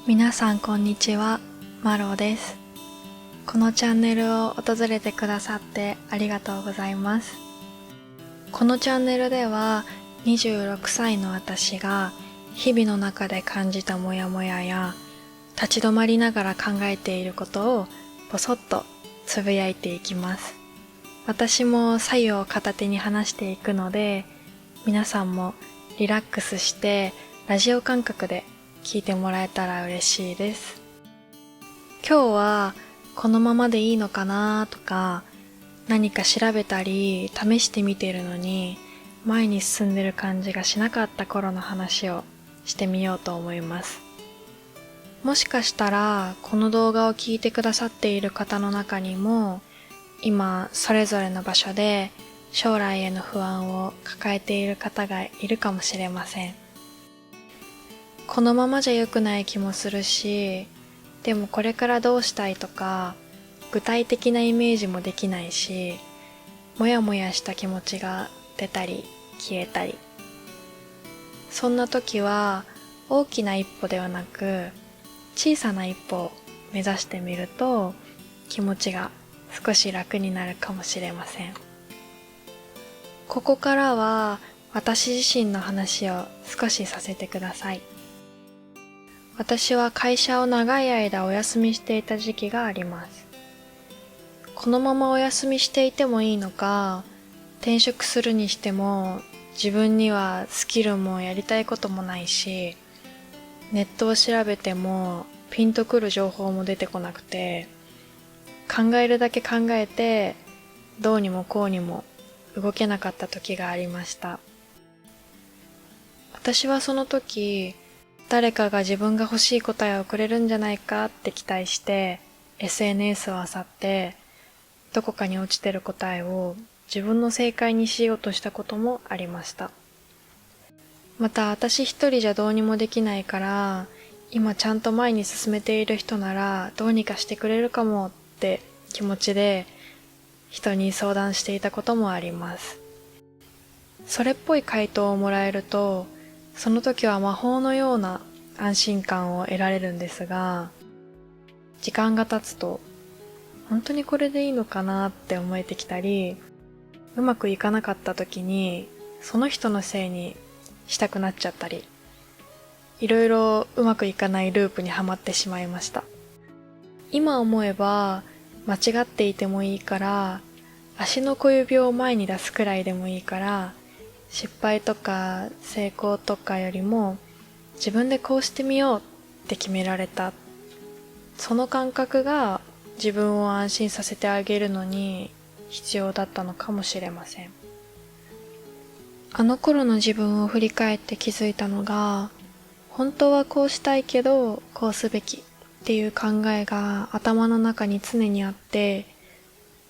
皆さんこんにちは、マロです。このチャンネルを訪れてくださってありがとうございます。このチャンネルでは26歳の私が日々の中で感じたモヤモヤや立ち止まりながら考えていることをぼそっとつぶやいていきます。私も左右を片手に話していくので、皆さんもリラックスしてラジオ感覚で聞いてもらえたら嬉しいです。今日はこのままでいいのかなとか、何か調べたり試してみているのに前に進んでる感じがしなかった頃の話をしてみようと思います。もしかしたらこの動画を聞いてくださっている方の中にも今それぞれの場所で将来への不安を抱えている方がいるかもしれません。このままじゃ良くない気もするし、でもこれからどうしたいとか具体的なイメージもできないし、もやもやした気持ちが出たり消えたり、そんな時は大きな一歩ではなく小さな一歩を目指してみると気持ちが少し楽になるかもしれません。ここからは私自身の話を少しさせてください。私は会社を長い間お休みしていた時期があります。このままお休みしていてもいいのか、転職するにしても自分にはスキルもやりたいこともないし、ネットを調べてもピンとくる情報も出てこなくて、考えるだけ考えてどうにもこうにも動けなかった時がありました。私はその時、誰かが自分が欲しい答えをくれるんじゃないかって期待して SNS を漁って、どこかに落ちてる答えを自分の正解にしようとしたこともありました。また私一人じゃどうにもできないから、今ちゃんと前に進めている人ならどうにかしてくれるかもって気持ちで人に相談していたこともあります。それっぽい回答をもらえると、その時は魔法のような安心感を得られるんですが、時間が経つと本当にこれでいいのかなって思えてきたり、うまくいかなかった時にその人のせいにしたくなっちゃったり、いろいろうまくいかないループにはまってしまいました。今思えば間違っていてもいいから、足の小指を前に出すくらいでもいいから、失敗とか成功とかよりも自分でこうしてみようって決められた。その感覚が自分を安心させてあげるのに必要だったのかもしれません。あの頃の自分を振り返って気づいたのが、本当はこうしたいけどこうすべきっていう考えが頭の中に常にあって、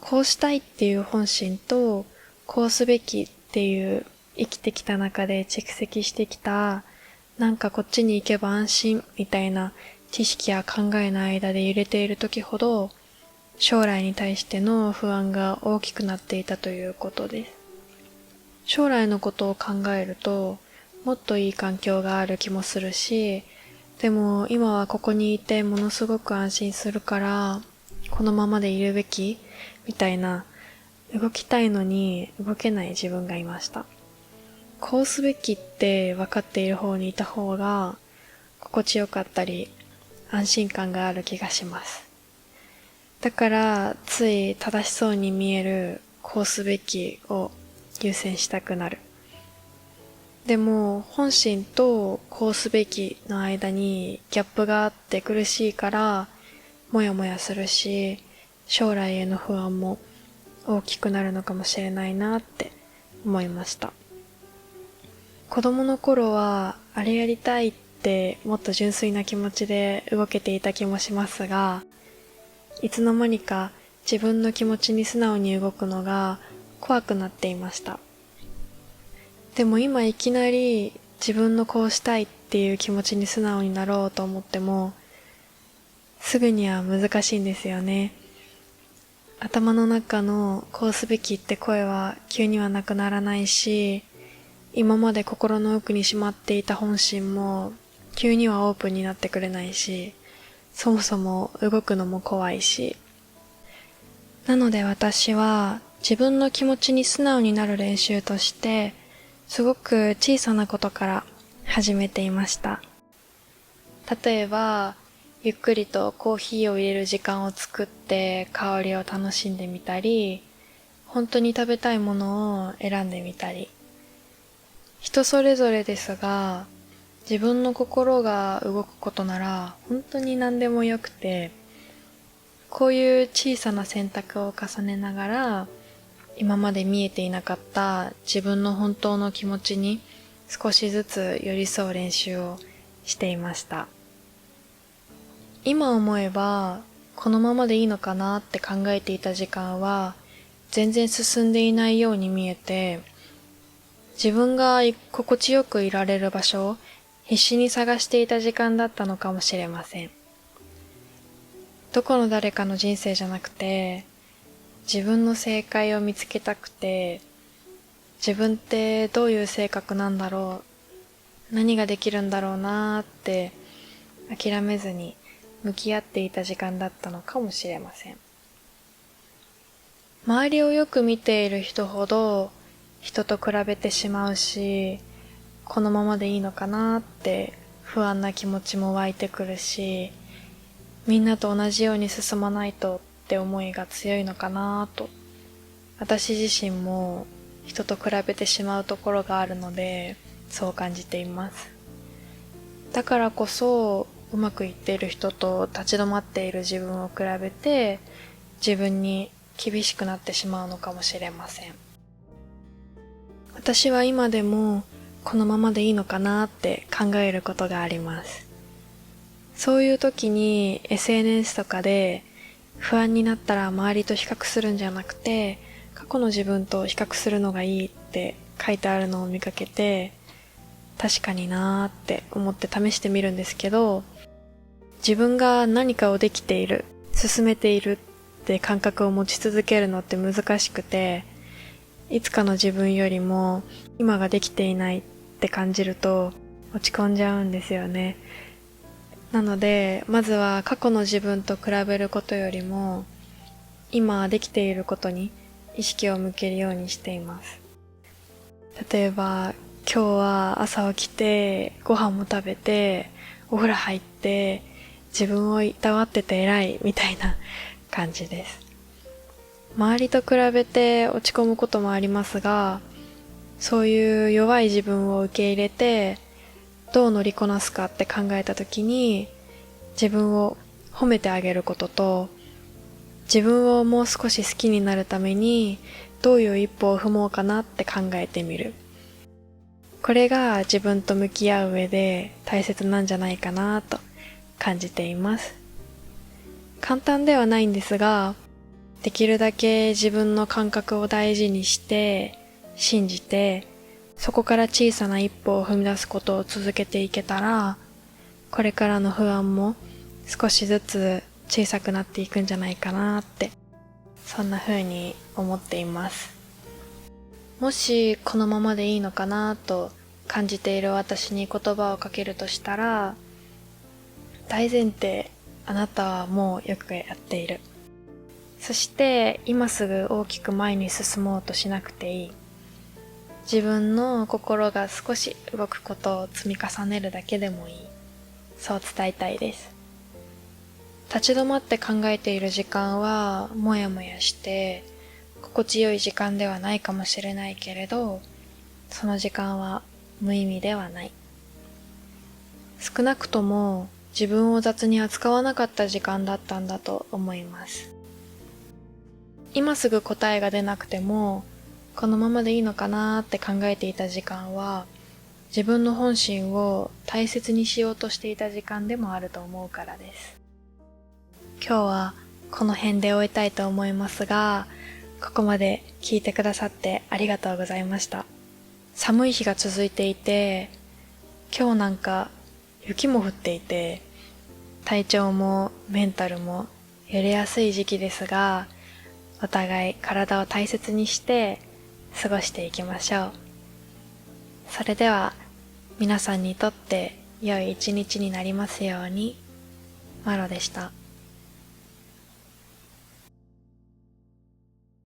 こうしたいっていう本心とこうすべきっていう生きてきた中で蓄積してきた、なんかこっちに行けば安心みたいな知識や考えの間で揺れている時ほど、将来に対しての不安が大きくなっていたということです。将来のことを考えると、もっといい環境がある気もするし、でも今はここにいてものすごく安心するから、このままでいるべきみたいな、動きたいのに動けない自分がいました。こうすべきって分かっている方にいた方が心地よかったり安心感がある気がします。だからつい正しそうに見えるこうすべきを優先したくなる。でも本心とこうすべきの間にギャップがあって苦しいからもやもやするし、将来への不安も大きくなるのかもしれないなって思いました。子供の頃はあれやりたいってもっと純粋な気持ちで動けていた気もしますが、いつの間にか自分の気持ちに素直に動くのが怖くなっていました。でも今いきなり自分のこうしたいっていう気持ちに素直になろうと思っても、すぐには難しいんですよね。頭の中のこうすべきって声は急にはなくならないし、今まで心の奥にしまっていた本心も急にはオープンになってくれないし、そもそも動くのも怖いし。なので私は自分の気持ちに素直になる練習として、すごく小さなことから始めていました。例えば、ゆっくりとコーヒーを入れる時間を作って香りを楽しんでみたり、本当に食べたいものを選んでみたり。人それぞれですが、自分の心が動くことなら本当に何でもよくて、こういう小さな選択を重ねながら、今まで見えていなかった自分の本当の気持ちに少しずつ寄り添う練習をしていました。今思えば、このままでいいのかなって考えていた時間は全然進んでいないように見えて、自分が心地よくいられる場所を必死に探していた時間だったのかもしれません。どこの誰かの人生じゃなくて、自分の正解を見つけたくて、自分ってどういう性格なんだろう、何ができるんだろうなーって諦めずに向き合っていた時間だったのかもしれません。周りをよく見ている人ほど人と比べてしまうし、このままでいいのかなって不安な気持ちも湧いてくるし、みんなと同じように進まないとって思いが強いのかなと、私自身も人と比べてしまうところがあるので、そう感じています。だからこそうまくいっている人と立ち止まっている自分を比べて、自分に厳しくなってしまうのかもしれません。私は今でもこのままでいいのかなって考えることがあります。そういう時に SNS とかで不安になったら周りと比較するんじゃなくて、過去の自分と比較するのがいいって書いてあるのを見かけて、確かになーって思って試してみるんですけど、自分が何かをできている、進めているって感覚を持ち続けるのって難しくて、いつかの自分よりも今ができていないって感じると落ち込んじゃうんですよね。なので、まずは過去の自分と比べることよりも、今できていることに意識を向けるようにしています。例えば、今日は朝起きて、ご飯も食べて、お風呂入って、自分をいたわってて偉いみたいな感じです。周りと比べて落ち込むこともありますが、そういう弱い自分を受け入れて、どう乗りこなすかって考えたときに、自分を褒めてあげることと、自分をもう少し好きになるために、どういう一歩を踏もうかなって考えてみる。これが自分と向き合う上で大切なんじゃないかなと感じています。簡単ではないんですが、できるだけ自分の感覚を大事にして、信じて、そこから小さな一歩を踏み出すことを続けていけたら、これからの不安も少しずつ小さくなっていくんじゃないかなって、そんな風に思っています。もしこのままでいいのかなと感じている私に言葉をかけるとしたら、大前提、あなたはもうよくやっている。そして今すぐ大きく前に進もうとしなくていい。自分の心が少し動くことを積み重ねるだけでもいい。そう伝えたいです。立ち止まって考えている時間はもやもやして心地よい時間ではないかもしれないけれど、その時間は無意味ではない。少なくとも自分を雑に扱わなかった時間だったんだと思います。今すぐ答えが出なくても、このままでいいのかなーって考えていた時間は、自分の本心を大切にしようとしていた時間でもあると思うからです。今日はこの辺で終えたいと思いますが、ここまで聞いてくださってありがとうございました。寒い日が続いていて、今日なんか雪も降っていて、体調もメンタルも揺れやすい時期ですが、お互い体を大切にして過ごしていきましょう。それでは皆さんにとって良い一日になりますように。マロでした。